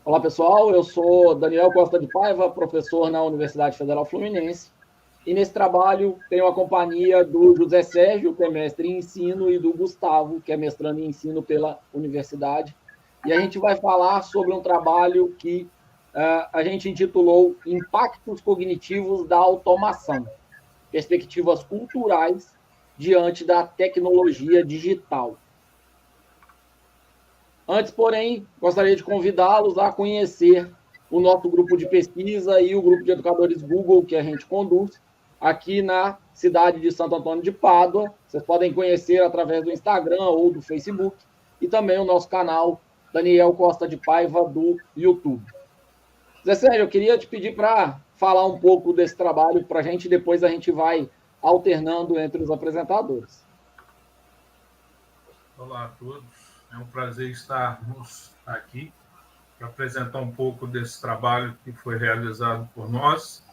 Olá, pessoal. Eu sou Daniel Costa de Paiva, professor na Universidade Federal Fluminense. E nesse trabalho tenho a companhia do José Sérgio, que é mestre em ensino, e do Gustavo, que é mestrando em ensino pela universidade. E a gente vai falar sobre um trabalho que a gente intitulou Impactos Cognitivos da Automação, Perspectivas Culturais diante da Tecnologia Digital. Antes, porém, gostaria de convidá-los a conhecer o nosso grupo de pesquisa e o grupo de educadores Google que a gente conduz aqui na cidade de Santo Antônio de Pádua. Vocês podem conhecer através do Instagram ou do Facebook e também o nosso canal Daniel Costa de Paiva do YouTube. Zé Sérgio, eu queria te pedir para falar um pouco desse trabalho para a gente, depois a gente vai alternando entre os apresentadores. Olá a todos. É um prazer estarmos aqui para apresentar um pouco desse trabalho que foi realizado por nós.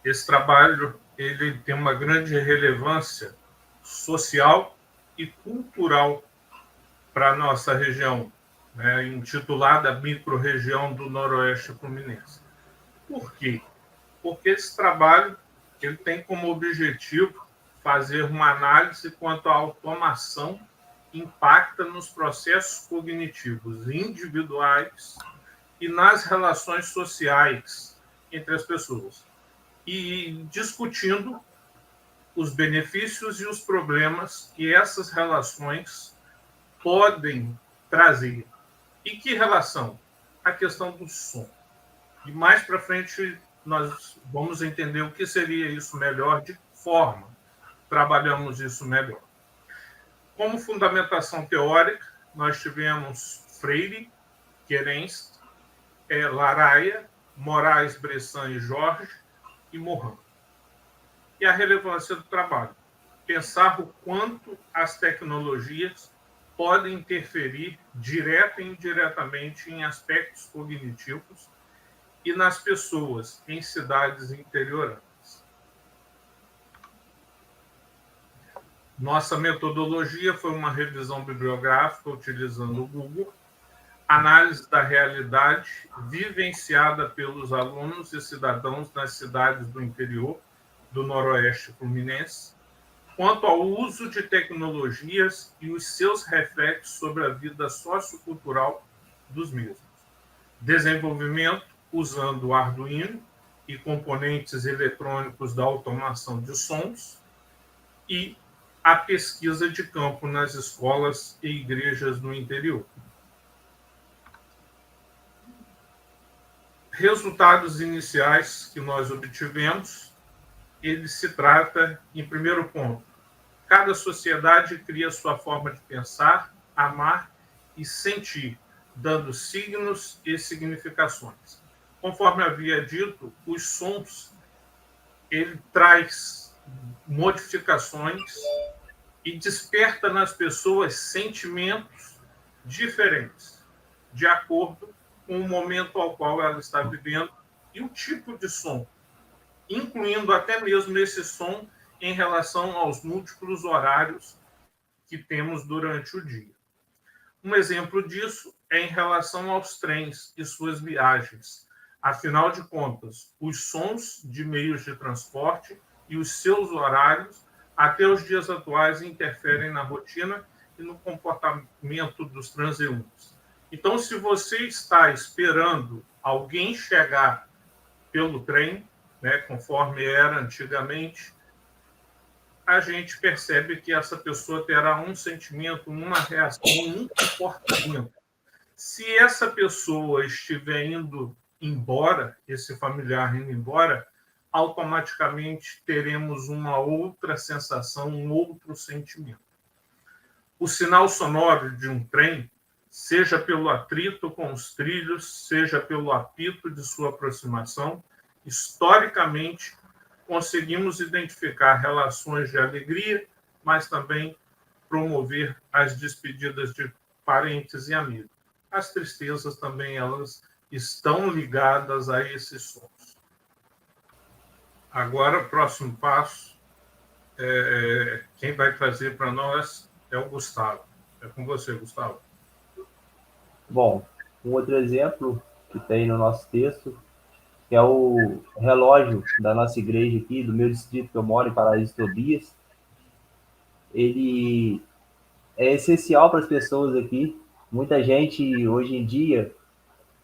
Esse trabalho ele tem uma grande relevância social e cultural para a nossa região, né, intitulada Microrregião do Noroeste Fluminense. Por quê? Porque esse trabalho ele tem como objetivo fazer uma análise quanto à automação impacta nos processos cognitivos individuais e nas relações sociais entre as pessoas. E discutindo os benefícios e os problemas que essas relações podem trazer. E que relação? A questão do som. E mais para frente nós vamos entender o que seria isso melhor, de que forma trabalhamos isso melhor. Como fundamentação teórica, nós tivemos Freire, Querens, Laraia, Moraes, Bressan e Jorge e Morin. E a relevância do trabalho. Pensar o quanto as tecnologias podem interferir direta e indiretamente em aspectos cognitivos e nas pessoas em cidades interioranas. Nossa metodologia foi uma revisão bibliográfica utilizando o Google, análise da realidade vivenciada pelos alunos e cidadãos nas cidades do interior do Noroeste Fluminense, quanto ao uso de tecnologias e os seus reflexos sobre a vida sociocultural dos mesmos. Desenvolvimento usando o Arduino e componentes eletrônicos da automação de sons e a pesquisa de campo nas escolas e igrejas no interior. Resultados iniciais que nós obtivemos, ele se trata, em primeiro ponto, cada sociedade cria sua forma de pensar, amar e sentir, dando signos e significações. Conforme havia dito, os sons, ele traz modificações e desperta nas pessoas sentimentos diferentes, de acordo com o momento ao qual ela está vivendo e o tipo de som, incluindo até mesmo esse som em relação aos múltiplos horários que temos durante o dia. Um exemplo disso é em relação aos trens e suas viagens. Afinal de contas, os sons de meios de transporte e os seus horários até os dias atuais interferem na rotina e no comportamento dos transeuntes. Então, se você está esperando alguém chegar pelo trem, né, conforme era antigamente, a gente percebe que essa pessoa terá um sentimento, uma reação, um comportamento. Se essa pessoa estiver indo embora, esse familiar indo embora, automaticamente teremos uma outra sensação, um outro sentimento. O sinal sonoro de um trem, seja pelo atrito com os trilhos, seja pelo apito de sua aproximação, historicamente conseguimos identificar relações de alegria, mas também promover as despedidas de parentes e amigos. As tristezas também, elas estão ligadas a esses sons. Agora, o próximo passo, quem vai trazer para nós é o Gustavo. É com você, Gustavo. Bom, um outro exemplo que tem no nosso texto, que é o relógio da nossa igreja aqui, do meu distrito que eu moro, em Paraíso Tobias. Ele é essencial para as pessoas aqui. Muita gente, hoje em dia,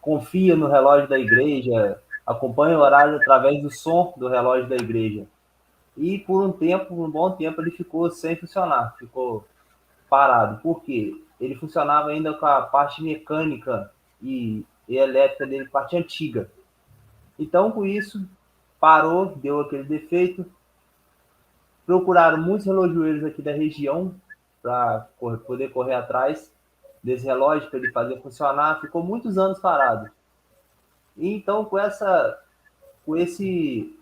confia no relógio da igreja, acompanha o horário através do som do relógio da igreja. E por um bom tempo, ele ficou sem funcionar, ficou parado. Por quê? Ele funcionava ainda com a parte mecânica e elétrica dele, parte antiga. Então, com isso, parou, deu aquele defeito. Procuraram muitos relojoeiros aqui da região para poder correr atrás desse relógio, para ele fazer funcionar. Ficou muitos anos parado. E então, com esse,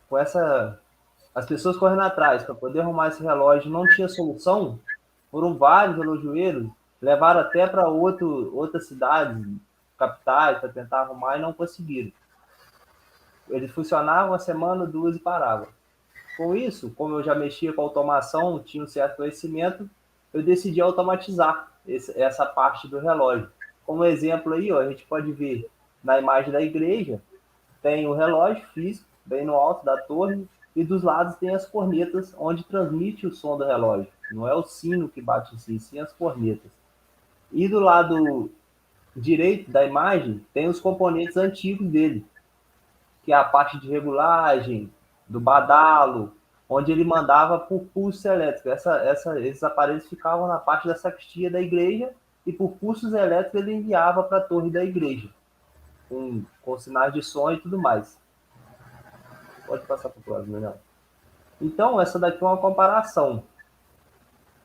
com essa, as pessoas correndo atrás para poder arrumar esse relógio, não tinha solução. Foram vários relojoeiros, levaram até para outras cidades, capitais, para tentar arrumar e não conseguiram. Ele funcionava uma semana, duas e parava. Com isso, como eu já mexia com automação, tinha um certo conhecimento, eu decidi automatizar essa parte do relógio. Como exemplo aí, ó, a gente pode ver na imagem da igreja, tem o relógio físico, bem no alto da torre, e dos lados tem as cornetas, onde transmite o som do relógio. Não é o sino que bate em si, sim as cornetas. E do lado direito da imagem, tem os componentes antigos dele, que é a parte de regulagem, do badalo, onde ele mandava por pulsos elétricos. Esses aparelhos ficavam na parte da sacristia da igreja e por pulsos elétricos ele enviava para a torre da igreja, com sinais de som e tudo mais. Pode passar para o próximo, não. Então, essa daqui é uma comparação.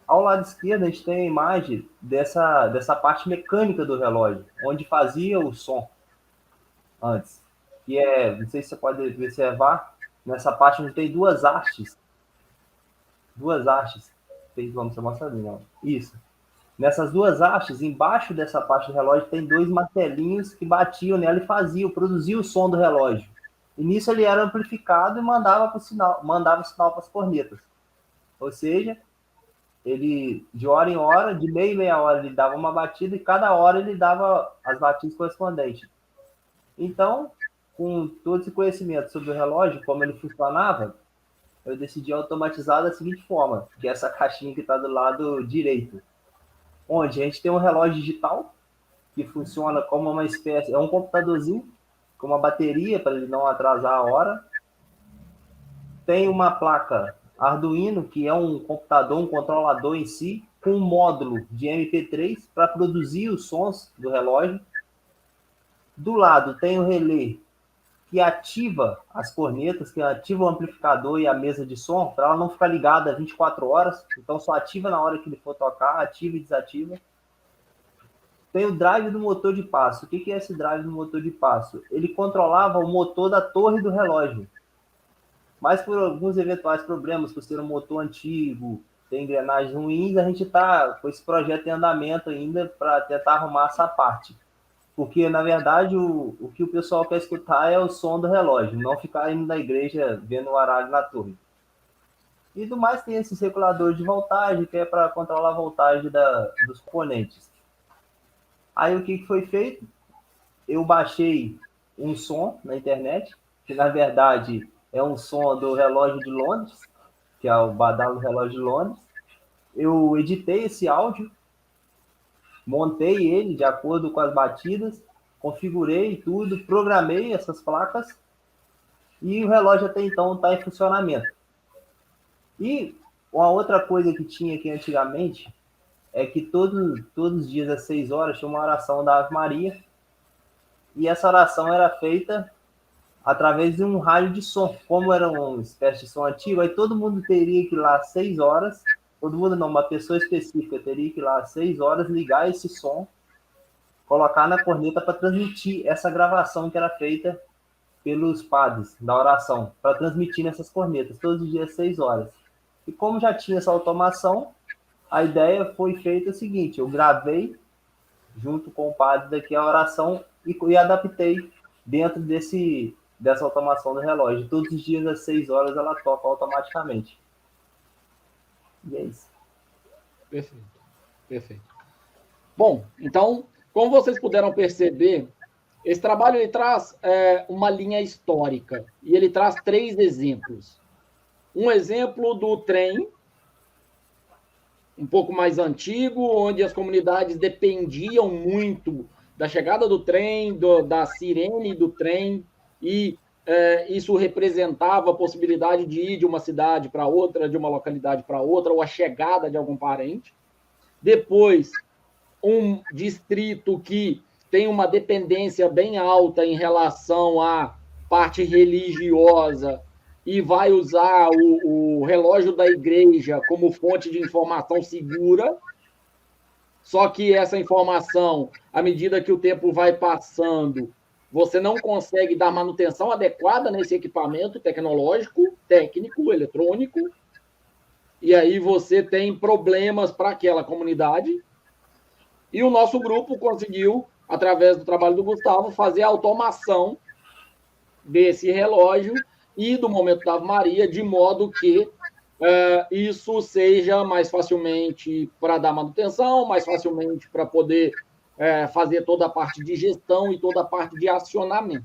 Ao lado esquerdo, a gente tem a imagem dessa parte mecânica do relógio, onde fazia o som antes. Que é, não sei se você pode observar, nessa parte onde tem duas hastes. Duas hastes. Vamos mostrar ali, não. Isso. Nessas duas hastes, embaixo dessa parte do relógio, tem dois martelinhos que batiam nela e produziam o som do relógio. E nisso ele era amplificado e mandava o sinal para as cornetas. Ou seja, ele, de hora em hora, de meia em meia hora, ele dava uma batida e cada hora ele dava as batidas correspondentes. Então, com todo esse conhecimento sobre o relógio, como ele funcionava, eu decidi automatizar da seguinte forma, que é essa caixinha que está do lado direito, onde a gente tem um relógio digital, que funciona como uma espécie, é um computadorzinho, com uma bateria para ele não atrasar a hora. Tem uma placa Arduino, que é um computador, um controlador em si, com um módulo de MP3 para produzir os sons do relógio. Do lado tem o relé, que ativa as cornetas, que ativa o amplificador e a mesa de som, para ela não ficar ligada 24 horas. Então, só ativa na hora que ele for tocar, ativa e desativa. Tem o drive do motor de passo. O que é esse drive do motor de passo? Ele controlava o motor da torre do relógio. Mas por alguns eventuais problemas, por ser um motor antigo, tem engrenagens ruins, a gente está com esse projeto em andamento ainda para tentar arrumar essa parte. Porque, na verdade, o que o pessoal quer escutar é o som do relógio, não ficar indo na igreja vendo o horário na torre. E do mais tem esses reguladores de voltagem, que é para controlar a voltagem dos componentes. Aí o que foi feito? Eu baixei um som na internet, que na verdade é um som do relógio de Londres, que é o badalo do relógio de Londres. Eu editei esse áudio, montei ele de acordo com as batidas, configurei tudo, programei essas placas e o relógio até então está em funcionamento. E uma outra coisa que tinha aqui antigamente é que todos os dias às 6 horas tinha uma oração da Ave Maria e essa oração era feita através de um rádio de som. Como era uma espécie de som antigo, aí todo mundo teria que ir lá às 6 horas, todo mundo não, uma pessoa específica teria que ir lá às 6 horas, ligar esse som, colocar na corneta para transmitir essa gravação que era feita pelos padres da oração, para transmitir nessas cornetas, todos os dias às 6 horas. E como já tinha essa automação, a ideia foi feita o seguinte, eu gravei junto com o padre daqui a oração e adaptei dentro dessa automação do relógio. Todos os dias às 6 horas ela toca automaticamente. E é isso. Perfeito. Perfeito. Bom, então, como vocês puderam perceber, Esse trabalho ele traz uma linha histórica e ele traz 3 exemplos. Um exemplo do trem, um pouco mais antigo, onde as comunidades dependiam muito da chegada do trem, da sirene do trem, e isso representava a possibilidade de ir de uma cidade para outra, de uma localidade para outra, ou a chegada de algum parente. Depois, um distrito que tem uma dependência bem alta em relação à parte religiosa e vai usar o relógio da igreja como fonte de informação segura, só que essa informação, à medida que o tempo vai passando, você não consegue dar manutenção adequada nesse equipamento tecnológico, técnico, eletrônico, e aí você tem problemas para aquela comunidade. E o nosso grupo conseguiu, através do trabalho do Gustavo, fazer a automação desse relógio e do momento da Ave Maria, de modo que isso seja mais facilmente para dar manutenção, mais facilmente para poder fazer toda a parte de gestão e toda a parte de acionamento.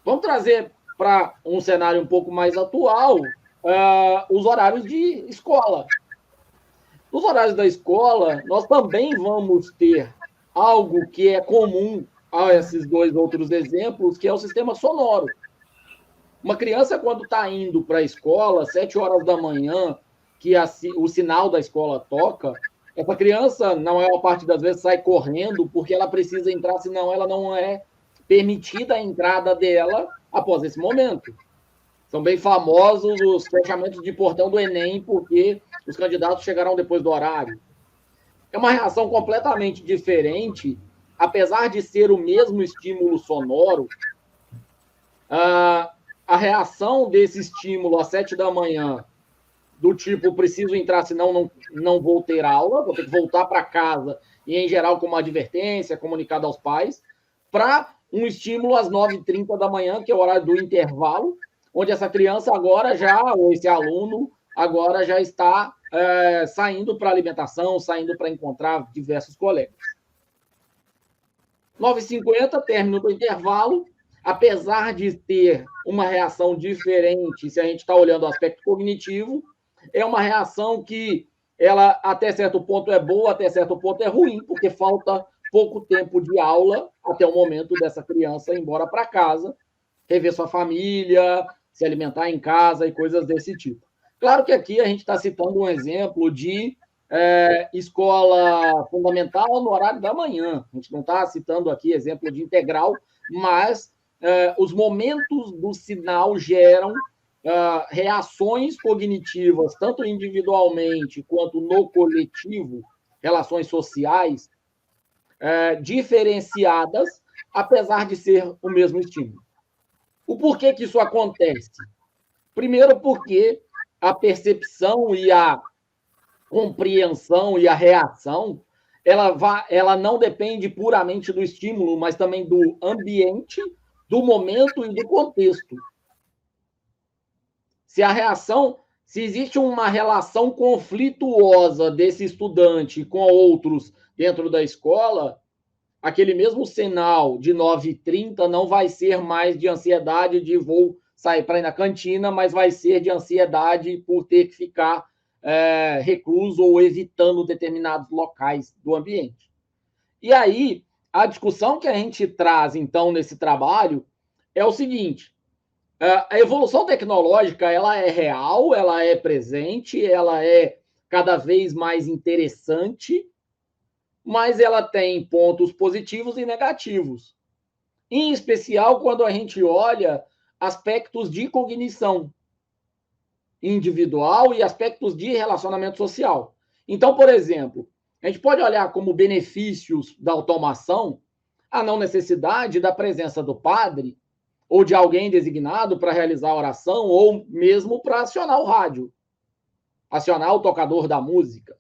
Vamos trazer para um cenário um pouco mais atual os horários de escola. Nos horários da escola, nós também vamos ter algo que é comum a esses 2 outros exemplos, que é o sistema sonoro. Uma criança, quando está indo para a escola, 7 horas da manhã, que o sinal da escola toca, essa criança, na maior parte das vezes, sai correndo porque ela precisa entrar, senão ela não é permitida a entrada dela após esse momento. São bem famosos os fechamentos de portão do Enem, porque os candidatos chegaram depois do horário. É uma reação completamente diferente, apesar de ser o mesmo estímulo sonoro, a reação desse estímulo às 7 da manhã, do tipo, preciso entrar, senão não vou ter aula, vou ter que voltar para casa, e em geral com uma advertência, comunicada aos pais, para um estímulo às 9h30 da manhã, que é o horário do intervalo, onde essa criança agora ou esse aluno, agora já está saindo para alimentação, saindo para encontrar diversos colegas. 9h50, término do intervalo, apesar de ter uma reação diferente, se a gente está olhando o aspecto cognitivo, é uma reação que ela até certo ponto é boa, até certo ponto é ruim, porque falta pouco tempo de aula até o momento dessa criança ir embora para casa, rever sua família, se alimentar em casa e coisas desse tipo. Claro que aqui a gente está citando um exemplo de escola fundamental no horário da manhã. A gente não está citando aqui exemplo de integral, mas os momentos do sinal geram reações cognitivas, tanto individualmente quanto no coletivo, relações sociais, diferenciadas, apesar de ser o mesmo estímulo. O porquê que isso acontece? Primeiro, porque a percepção e a compreensão e a reação, ela não depende puramente do estímulo, mas também do ambiente, do momento e do contexto. Se existe uma relação conflituosa desse estudante com outros dentro da escola, aquele mesmo sinal de 9h30 não vai ser mais de ansiedade de vou sair para ir na cantina, mas vai ser de ansiedade por ter que ficar recluso ou evitando determinados locais do ambiente. E aí, a discussão que a gente traz, então, nesse trabalho é o seguinte: a evolução tecnológica, ela é real, ela é presente, ela é cada vez mais interessante, mas ela tem pontos positivos e negativos. Em especial quando a gente olha aspectos de cognição individual e aspectos de relacionamento social. Então, por exemplo, a gente pode olhar como benefícios da automação a não necessidade da presença do padre ou de alguém designado para realizar a oração ou mesmo para acionar o rádio, acionar o tocador da música.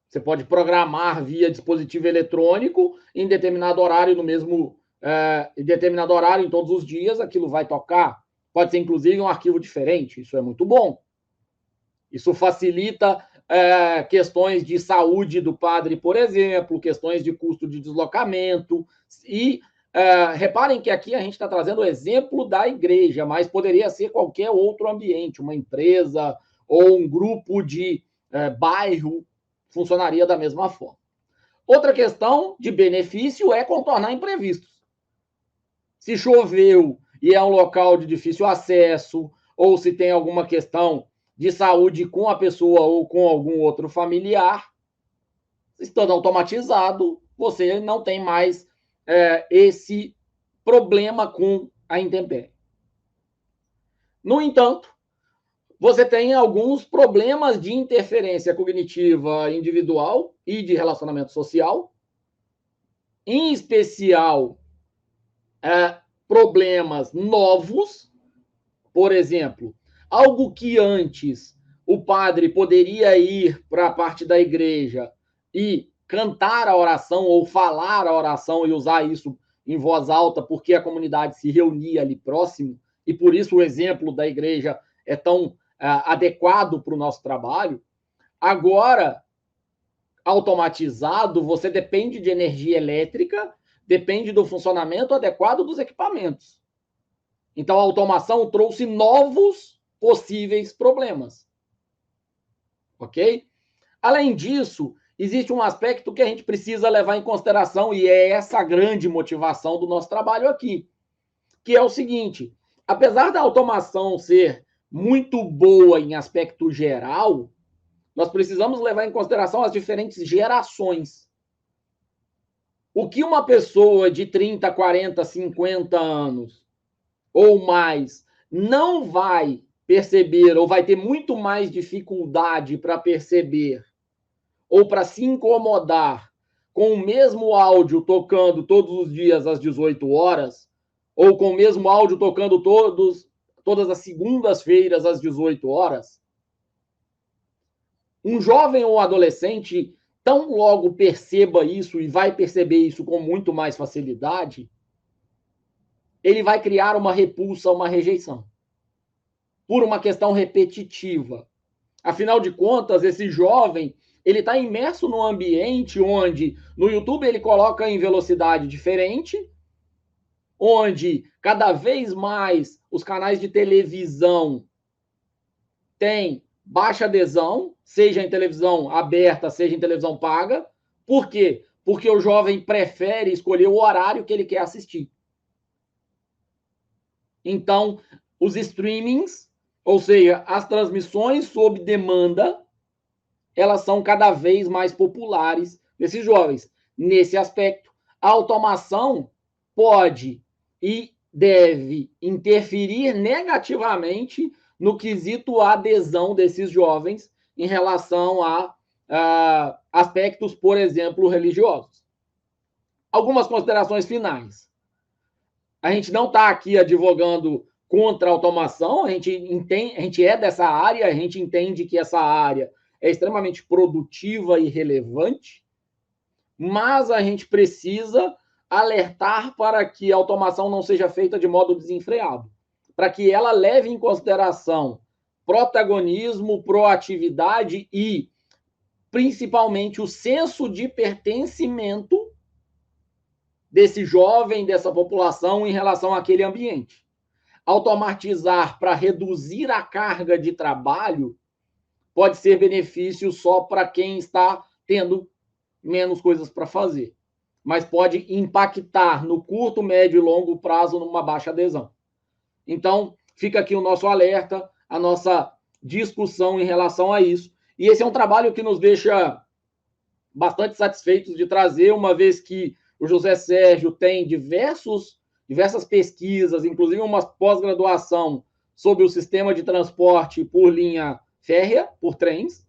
Você pode programar via dispositivo eletrônico em determinado horário em determinado horário em todos os dias, aquilo vai tocar. Pode ser, inclusive, um arquivo diferente. Isso é muito bom. Isso facilita questões de saúde do padre, por exemplo, questões de custo de deslocamento. E reparem que aqui a gente está trazendo o exemplo da igreja, mas poderia ser qualquer outro ambiente, uma empresa ou um grupo de bairro, funcionaria da mesma forma. Outra questão de benefício é contornar imprevistos. Se choveu e é um local de difícil acesso, ou se tem alguma questão de saúde com a pessoa ou com algum outro familiar, estando automatizado, você não tem mais esse problema com a intempérie. No entanto, você tem alguns problemas de interferência cognitiva individual e de relacionamento social, em especial problemas novos, por exemplo, algo que antes o padre poderia ir para a parte da igreja e cantar a oração ou falar a oração e usar isso em voz alta porque a comunidade se reunia ali próximo, e por isso o exemplo da igreja é tão adequado para o nosso trabalho. Agora, automatizado, você depende de energia elétrica, depende do funcionamento adequado dos equipamentos. Então, a automação trouxe novos possíveis problemas. Ok? Além disso, existe um aspecto que a gente precisa levar em consideração, e é essa a grande motivação do nosso trabalho aqui, que é o seguinte: apesar da automação ser muito boa em aspecto geral, nós precisamos levar em consideração as diferentes gerações. O que uma pessoa de 30, 40, 50 anos ou mais não vai perceber, ou vai ter muito mais dificuldade para perceber, ou para se incomodar com o mesmo áudio tocando todos os dias às 18 horas, ou com o mesmo áudio tocando todas as segundas-feiras às 18 horas, um jovem ou adolescente, tão logo perceba isso e vai perceber isso com muito mais facilidade, ele vai criar uma repulsa, uma rejeição, por uma questão repetitiva. Afinal de contas, esse jovem, ele está imerso num ambiente onde, no YouTube, ele coloca em velocidade diferente, onde cada vez mais os canais de televisão têm baixa adesão, seja em televisão aberta, seja em televisão paga. Por quê? Porque o jovem prefere escolher o horário que ele quer assistir. Então, os streamings, ou seja, as transmissões sob demanda, elas são cada vez mais populares nesses jovens. Nesse aspecto, a automação pode e deve interferir negativamente no quesito adesão desses jovens em relação a aspectos, por exemplo, religiosos. Algumas considerações finais. A gente não está aqui advogando contra a automação, a gente é dessa área, a gente entende que essa área é extremamente produtiva e relevante, mas a gente precisa alertar para que a automação não seja feita de modo desenfreado, para que ela leve em consideração protagonismo, proatividade e, principalmente, o senso de pertencimento desse jovem, dessa população em relação àquele ambiente. Automatizar para reduzir a carga de trabalho pode ser benefício só para quem está tendo menos coisas para fazer, mas pode impactar no curto, médio e longo prazo numa baixa adesão. Então, fica aqui o nosso alerta, a nossa discussão em relação a isso. E esse é um trabalho que nos deixa bastante satisfeitos de trazer, uma vez que o José Sérgio tem diversas pesquisas, inclusive uma pós-graduação sobre o sistema de transporte por linha férrea, por trens.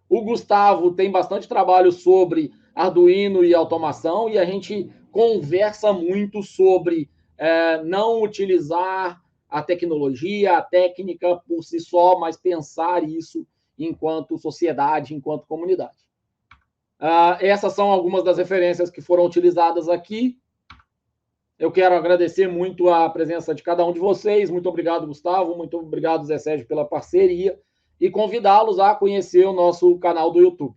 O Gustavo tem bastante trabalho sobre Arduino e automação, e a gente conversa muito sobre não utilizar a tecnologia, a técnica por si só, mas pensar isso enquanto sociedade, enquanto comunidade. Essas são algumas das referências que foram utilizadas aqui. Eu quero agradecer muito a presença de cada um de vocês. Muito obrigado, Gustavo. Muito obrigado, Zé Sérgio, pela parceria. E convidá-los a conhecer o nosso canal do YouTube.